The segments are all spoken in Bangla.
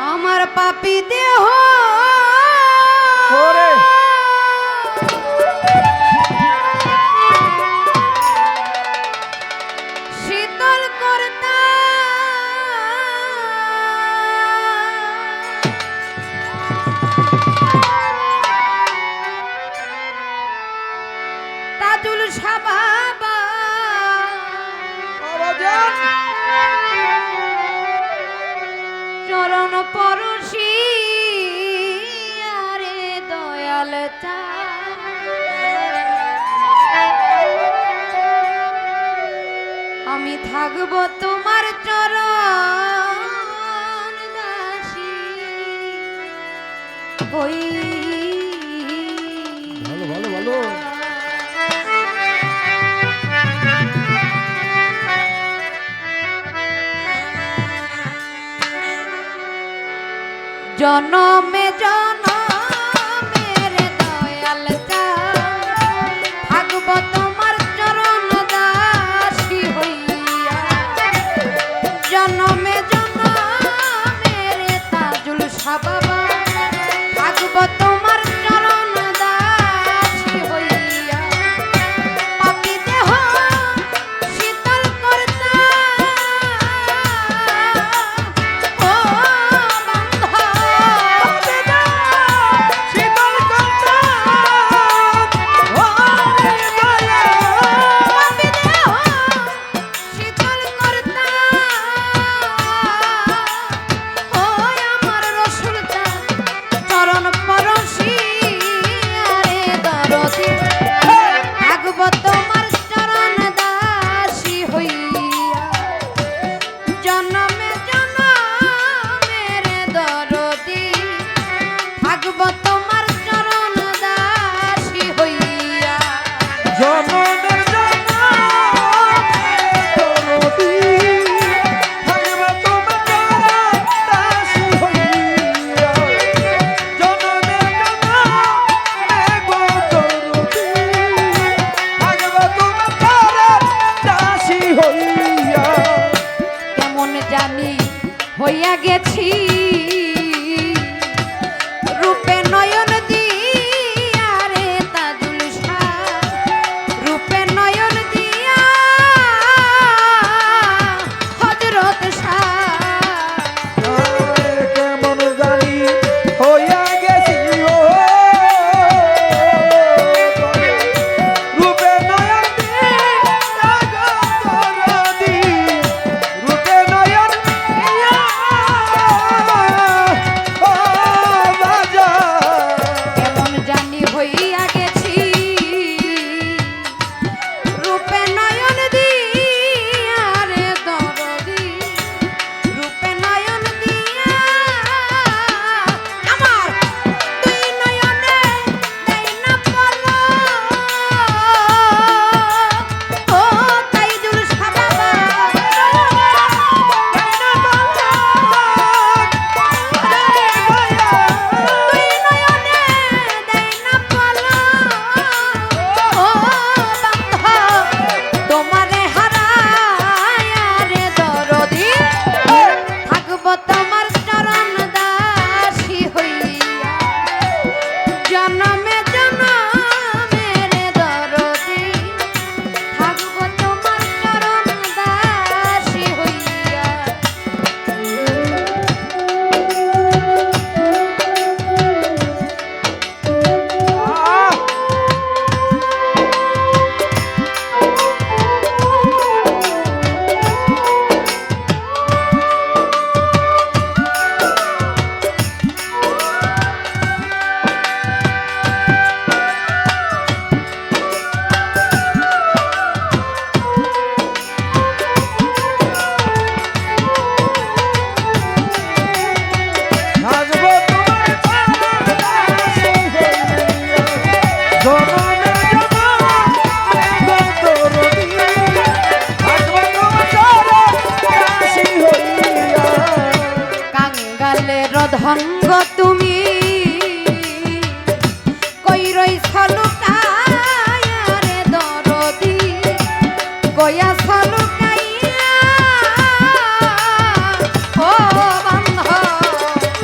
আমার পাপী দেহ ওরে শীতল করতা তাজুল সাবাবা চরণ পরশি আরে দয়াল আমি থাকব তোমার চরণ দাসী ওই ভালো ভালো ভালো জনমে জনমের দয়াল থাকব তোমার চরণ দাসী হইয়া জনমে জনমের তাজুল সাবাবা থাকব তোমার চরণ দাসী হইয়া পাপী দেহ শীতল করতা ও তোমার চরণ দাসী হইয়া জনমে জনমের দরদি থাকব তোমার চরণ দাসী হইয়া জনমের জনমে থাকব তোমার দাসী হইয়া জনমের জনমে গো দরদি থাকব তোমার দাসী হইয়া কেমন জানি হইয়া গেছি রূপে নয়ন দিয়া রে তাজুল রূপে নয়ন দিয়া হযরত কেমন জানি হইয়া গেছি ও রূপে নয়ন দরদি রূপে নয়ন ও বাজা কেমন জানি হইয়া গেছি রূপে নয়ন দিয়া রে দরদি রূপে নয়ন দিয়া আমার তুই নয়নে দেই না পলক ও তাইজুল সাবাবা তুই নয়নে দেই না পলক ও বান্ধব তোমারে হারায়া রে দরদি থাকব তোমার চরণ দাসী হইয়া জনমে জনমের দরদি থাকব তোমার চরণ দাসী হইয়া থাকব তোমার দাসী হইয়া জনমের জনমে গো দরদি থাকব তোমার দাসী হইয়া কাঙ্গালের ধঙ্গ তুমি কই রইছ লুকায়া রে দরদি গয়া লুকাইয়া ও বান্ধব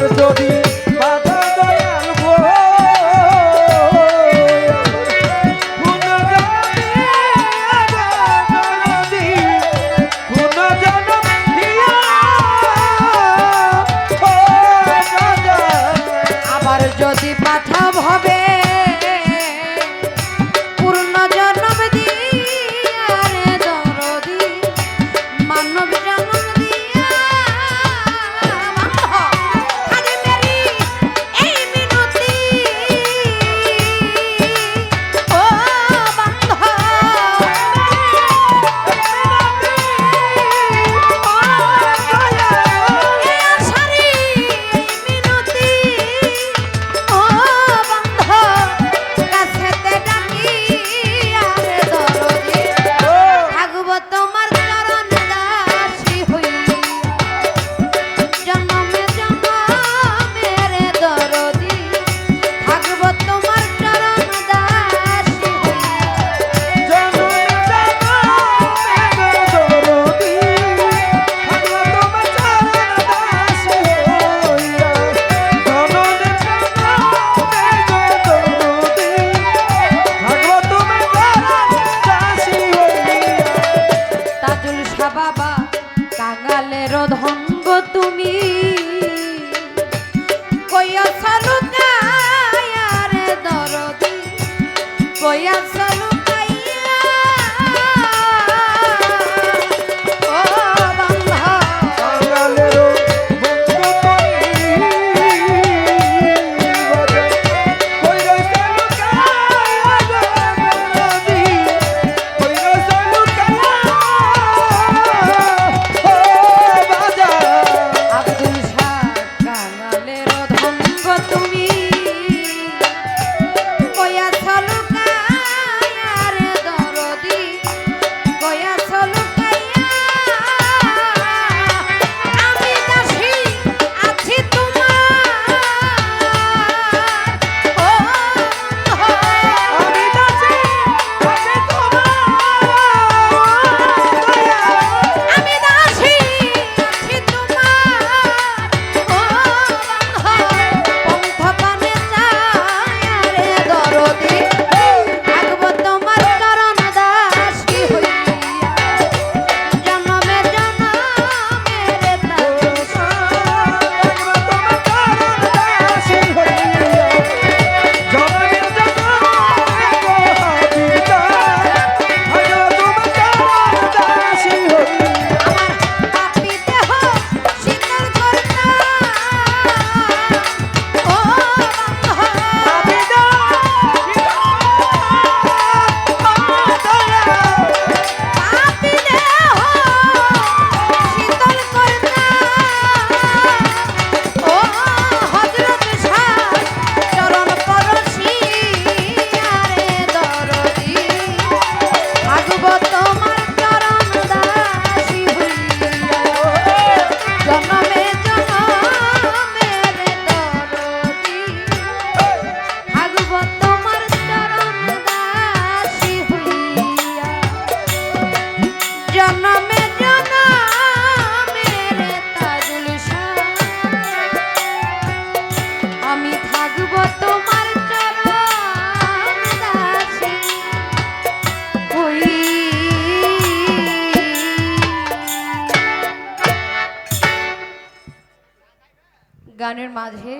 আমার যদি বাধা দয়াল গো আবার যদি পাঠাব হবে পূর্ণ জন্ম দিয়া রে দরদি মানব জন্ম দিয়া আরে মেরি এই মিনতি ও বন্ধ বাবা কাঙালের ধঙ্গ তুমি কইয়া সালুকায়া রে দরদি কইয়া সালুকাইয়া ও বান্ধা গানের মাঝে